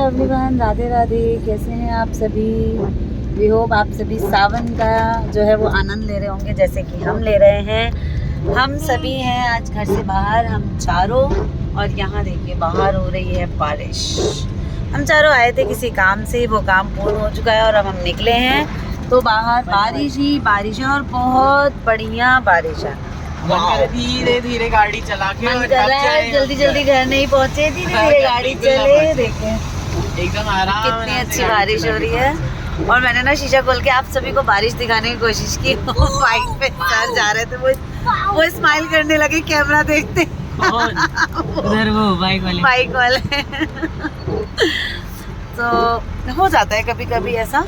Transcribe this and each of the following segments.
Everyone, Radhe Radhe. कैसे हैं आप सभी? वी होप आप सभी सावन का जो है वो आनंद ले रहे होंगे जैसे कि हम ले रहे हैं। हम सभी हैं आज घर से बाहर, हम चारों, और यहाँ देखिए बाहर हो रही है बारिश। हम चारों आए थे किसी काम से, वो काम पूर्ण हो चुका है और अब हम निकले हैं तो बाहर बारिश ही बारिश है और बहुत बढ़िया बारिश है। धीरे धीरे गाड़ी चला के मन कर रहा है जल्दी जल्दी घर नहीं पहुँचे, धीरे धीरे गाड़ी चले। देखें एकदम आराम, कितनी अच्छी बारिश हो रही है। और मैंने ना शीशा खोल के आप सभी को बारिश दिखाने की कोशिश की। वो बाइक पे सर जा रहे थे, वो स्माइल करने लगे कैमरा देखते। उधर वो बाइक वाले तो हो जाता है कभी कभी ऐसा।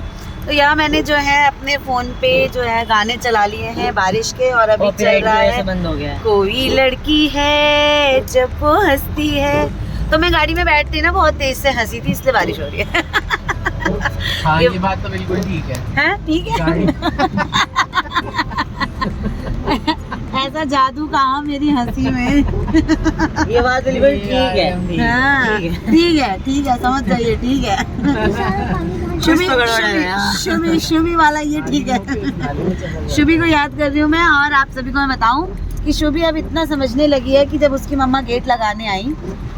तो यहाँ मैंने जो है अपने फोन पे जो है गाने चला लिए हैं बारिश के, और अभी चल रहा है बंद हो गया। कोई लड़की है जब वो हंसती है। तो मैं गाड़ी में बैठती ना बहुत तेज से हंसी थी, इसलिए बारिश हो रही है। हाँ, ये बात तो बिल्कुल ठीक है। हैं? ठीक है। ऐसा जादू कहाँ मेरी हंसी में। ये बात बिल्कुल ठीक है। हाँ, ठीक है, समझ जाइए, ठीक है। शुभी वाला ये ठीक है। शुभी को याद कर रही हूँ मैं। और आप सभी को मैं बताऊं कि शुभी अब इतना समझने लगी है कि जब उसकी मम्मा गेट लगाने आई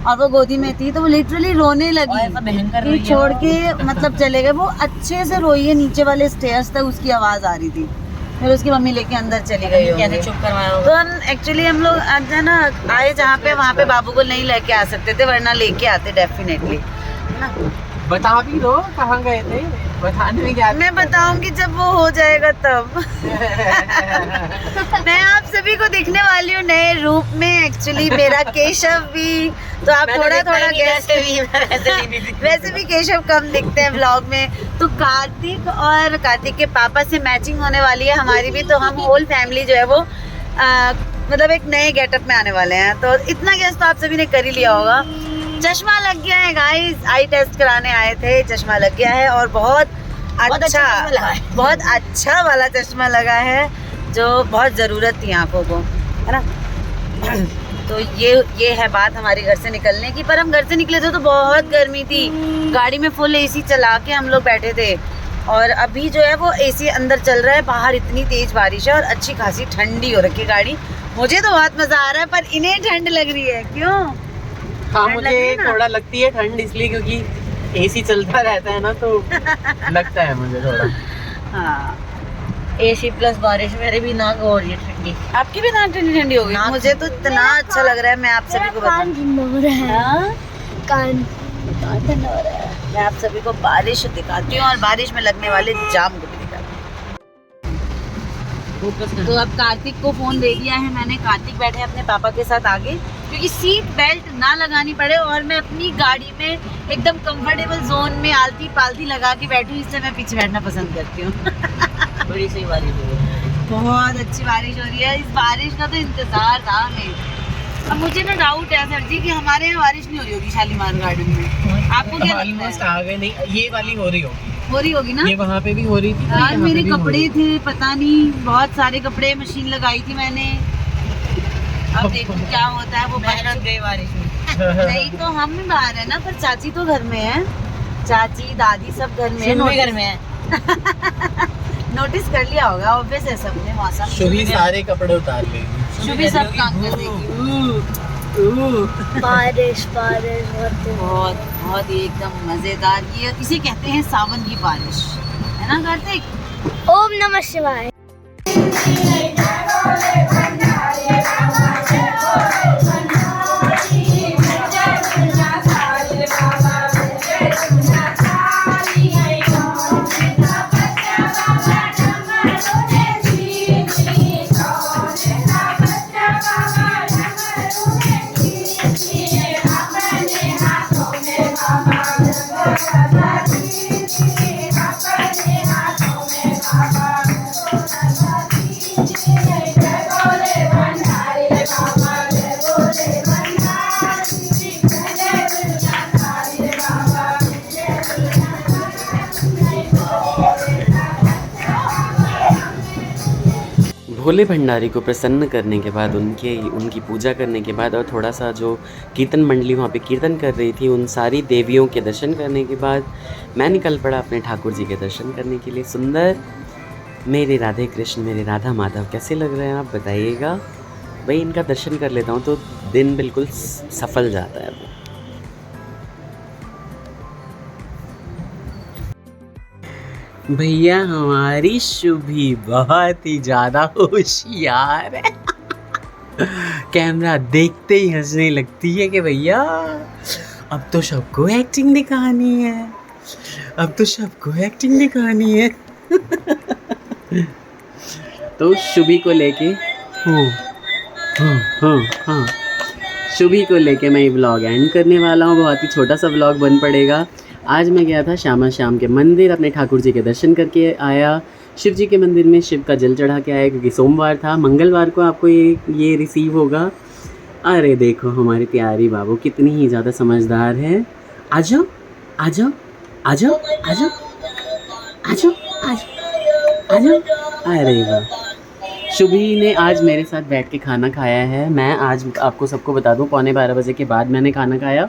और वो गोदी में थी तो वो लिटरली रोने लगी, छोड़ के मतलब चले गए। वो अच्छे से रोई है, नीचे वाले स्टेयर्स तक उसकी आवाज आ रही थी। फिर उसकी मम्मी लेके अंदर चली गई होगी। चुप करवाया तो हम लोग आज है ना आए जहाँ पे, वहाँ पे बाबू को नहीं लेके आ सकते थे, वरना लेके आते डेफिनेटली, है ना। बता भी दो कहाँ गए थे, बताने में क्या। मैं बताऊंगी जब वो हो जाएगा तब। मैं आप सभी को दिखने वाली हूँ नए रूप में। एक्चुअली मेरा केशव भी, तो आप थोड़ा थोड़ा गैस वैसे भी केशव कम दिखते हैं व्लॉग में। तो कार्तिक और कार्तिक के पापा से मैचिंग होने वाली है हमारी भी। तो हम होल फैमिली जो है वो मतलब एक नए गेटअप में आने वाले हैं। तो इतना गैस तो आप सभी ने कर ही लिया होगा। चश्मा लग गया है गाइस, आई टेस्ट कराने आए थे, चश्मा लग गया है और बहुत अच्छा वाला चश्मा लगा है जो बहुत ज़रूरत थी आंखों को, है ना। तो ये है बात हमारे घर से निकलने की। पर हम घर से निकले थे तो बहुत गर्मी थी, गाड़ी में फुल एसी चला के हम लोग बैठे थे। और अभी जो है वो एसी अंदर चल रहा है, बाहर इतनी तेज बारिश है और अच्छी खासी ठंडी हो रखी है गाड़ी। मुझे तो बहुत मज़ा आ रहा है, पर इन्हें ठंड लग रही है। क्यों? हाँ, मुझे थोड़ा लगती है ठंड, इसलिए क्योंकि एसी चलता रहता है ना, तो लगता है मुझे थोड़ा। हाँ, एसी प्लस बारिश, मेरे भी नाक हो रही है ठंडी। आपकी भी नाक ठंडी ठंडी हो गई? मुझे तो इतना अच्छा लग रहा है। मैं आप सभी को बताऊं, मैं आप सभी को बारिश दिखाती हूँ और बारिश में लगने वाले जाम को भी दिखाती हूँ। तो अब कार्तिक को फोन दे दिया है मैंने। कार्तिक बैठे अपने पापा के साथ आगे, क्योंकि सीट बेल्ट ना लगानी पड़े और मैं अपनी गाड़ी में एकदम कंफर्टेबल जोन में आलती पालती लगा के बैठूं, इससे मैं पीछे बैठना पसंद करती हूँ। बड़ी सही बारिश हो रही है, बहुत अच्छी बारिश हो रही है। इस बारिश का तो इंतजार था हमें। अब मुझे ना डाउट है सर जी कि हमारे यहाँ बारिश नहीं हो रही होगी शालीमार गार्डन में। आपको क्या लगता है? आ गए नहीं, ये वाली हो रही होगी ना। ये वहाँ पे भी हो रही थी यार, मेरे कपड़े थे, पता नहीं, बहुत सारे कपड़े, मशीन लगाई थी मैंने। अब देखो क्या होता है। वो गई बारिश में। नहीं तो हम ही बाहर है ना, पर चाची तो घर में है। चाची दादी सब घर में है। घर में है। नोटिस कर लिया होगा ऑब्वियस है सबने मौसम। शुभी सारे कपड़े उतार लेगी, शुभी सब काम कर देगी। बारिश बहुत बहुत ही एकदम मजेदार। ये इसे कहते हैं सावन की बारिश, है ना कार्तिक? ओम नमः शिवाय। भोले भंडारी को प्रसन्न करने के बाद उनकी पूजा करने के बाद और थोड़ा सा जो कीर्तन मंडली वहाँ पे कीर्तन कर रही थी, उन सारी देवियों के दर्शन करने के बाद मैं निकल पड़ा अपने ठाकुर जी के दर्शन करने के लिए। सुंदर मेरे राधे कृष्ण, मेरे राधा माधव कैसे लग रहे हैं आप बताइएगा। भाई इनका दर्शन कर लेता हूँ तो दिन बिल्कुल सफल जाता है। भैया हमारी शुभी बहुत ही ज़्यादा होशियार है। कैमरा देखते ही हंसने लगती है कि भैया अब तो सबको एक्टिंग दिखानी है, अब तो सबको एक्टिंग दिखानी है। तो शुभी को लेके हाँ शुभी को लेके मैं ये व्लॉग एंड करने वाला हूँ। बहुत ही छोटा सा व्लॉग बन पड़ेगा। आज मैं गया था श्यामा श्याम के मंदिर, अपने ठाकुर जी के दर्शन करके आया। शिव जी के मंदिर में शिव का जल चढ़ा के आया क्योंकि सोमवार था। मंगलवार को आपको ये रिसीव होगा। अरे देखो हमारी प्यारी बाबू कितनी ही ज़्यादा समझदार है। आ जाओ आ जाओ आ जाओ आ जाओ आ जाओ आ जाओ। अरे वाह, शुभी ने आज मेरे साथ बैठ के खाना खाया है। मैं आज आपको सबको बता दूं 11:15 बजे के बाद मैंने खाना खाया,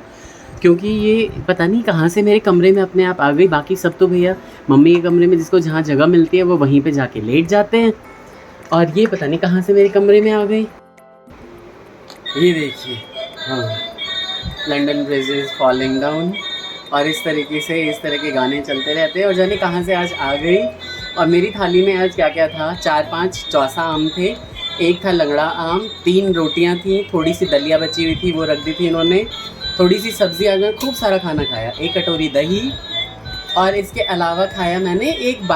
क्योंकि ये पता नहीं कहाँ से मेरे कमरे में अपने आप आ गई। बाकी सब तो भैया मम्मी के कमरे में जिसको जहाँ जगह मिलती है वो वहीं पे जाके लेट जाते हैं, और ये पता नहीं कहाँ से मेरे कमरे में आ गई। ये देखिए, हाँ, London bridge is falling down, और इस तरीके से इस तरह के गाने चलते रहते हैं। और जाने कहाँ से आज आ गई। और मेरी थाली में आज क्या क्या था, 4-5 चौसा आम थे, एक था लंगड़ा आम, 3 रोटियां थी, थोड़ी सी दलिया बची हुई थी वो रख दी थी इन्होंने, थोड़ी सी सब्ज़ी। आज मैं खूब सारा खाना खाया, 1 कटोरी दही, और इसके अलावा खाया मैंने एक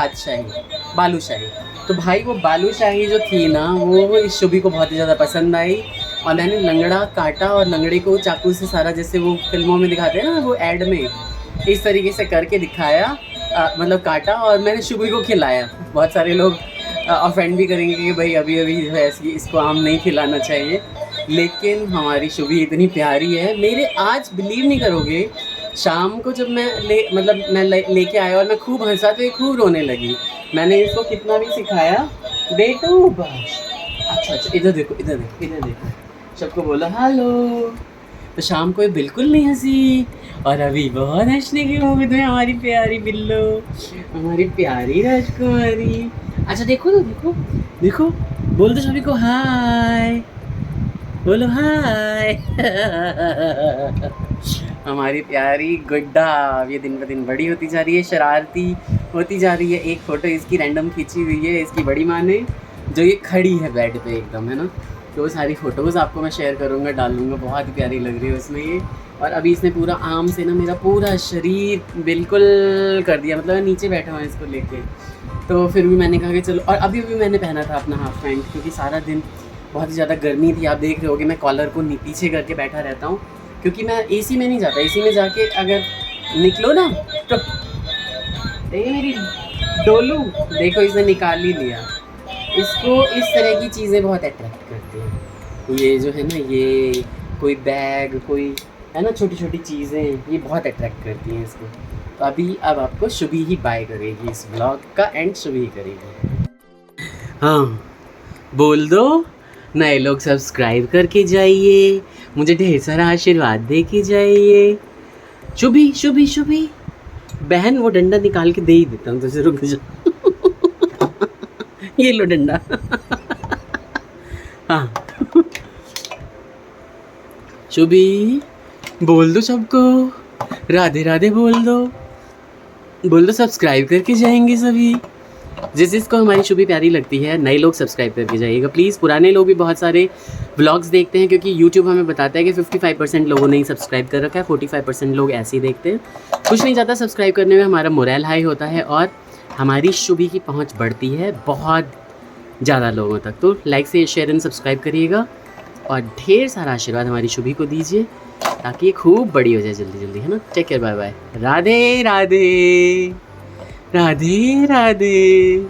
बालूशाही। तो भाई वो बालूशाही जो थी ना वो इस शुभी को बहुत ही ज़्यादा पसंद आई। और मैंने लंगड़ा काटा और लंगड़े को चाकू से सारा, जैसे वो फिल्मों में दिखाते हैं ना वो ऐड में, इस तरीके से करके दिखाया, मतलब काटा, और मैंने शुभी को खिलाया। बहुत सारे लोग ऑफेंड भी करेंगे कि भाई अभी जो है इसको आम नहीं खिलाना चाहिए, लेकिन हमारी शुभी इतनी प्यारी है मेरे। आज बिलीव नहीं करोगे, शाम को जब मैं लेके आया और मैं खूब हंसा तो ये खूब रोने लगी। मैंने इसको कितना भी सिखाया, बेटू बस अच्छा इधर देखो इधर देखो इधर देखो, सबको बोला हेलो, तो शाम को ये बिल्कुल नहीं हंसी, और अभी बहुत हंसने की उम्मीद है हमारी प्यारी बिल्लो, हमारी प्यारी राजकुमारी। अच्छा देखो तो देखो देखो, बोल दो सभी को हाय, बोलो हाय। हमारी प्यारी गुड्डा ये दिन ब दिन बड़ी होती जा रही है, शरारती होती जा रही है। एक फ़ोटो इसकी रैंडम खींची हुई है इसकी बड़ी माँ ने, जो ये खड़ी है बेड पे एकदम, है ना। तो वो सारी फ़ोटोज़ आपको मैं शेयर करूँगा, डालूँगा, बहुत ही प्यारी लग रही है उसमें ये। और अभी इसने पूरा आम से ना मेरा पूरा शरीर बिल्कुल कर दिया, मतलब मैं नीचे बैठा हुआ इसको लेके। तो फिर भी मैंने कहा कि चलो, और अभी भी मैंने पहना था अपना हाफ पैंट, क्योंकि सारा दिन बहुत ही ज़्यादा गर्मी थी। आप देख रहे होगे मैं कॉलर को पीछे करके बैठा रहता हूँ, क्योंकि मैं एसी में नहीं जाता। एसी में जाके अगर निकलो ना तो मेरी डोलू देखो इसने निकाल ही लिया। इसको इस तरह की चीज़ें बहुत अट्रैक्ट करती हैं, ये जो है ना, ये कोई बैग, कोई है ना, छोटी छोटी चीज़ें, ये बहुत अट्रैक्ट करती हैं इसको। तो अब आपको शुभी ही बाय करेगी, इस ब्लॉग का एंड शुभी ही करेगी। हाँ बोल दो, नए लोग सब्सक्राइब करके जाइए, मुझे ढेर सारा आशीर्वाद दे के जाइए। शुभी शुभी शुभी बहन, वो डंडा निकाल के दे ही देता हूँ तुझे, रुक जा। ये लो डंडा। हाँ शुभी बोल दो सबको राधे राधे, बोल दो सब्सक्राइब करके जाएंगे सभी। जिसको हमारी शुभी प्यारी लगती है, नए लोग सब्सक्राइब करके जाइएगा प्लीज़। पुराने लोग भी बहुत सारे व्लॉग्स देखते हैं, क्योंकि यूट्यूब हमें बताता है कि 55% लोगों ने ही सब्सक्राइब कर रखा है, 45% लोग ऐसे ही देखते हैं। कुछ नहीं चाहता सब्सक्राइब करने में, हमारा मोरल हाई होता है और हमारी शुभी की पहुंच बढ़ती है बहुत ज़्यादा लोगों तक। तो लाइक से शेयर एंड सब्सक्राइब करिएगा और ढेर सारा आशीर्वाद हमारी शुभी को दीजिए, ताकि ये खूब बड़ी हो जाए जल्दी जल्दी, है ना। Take care, bye bye, Radhe Radhe Radhe Radhe.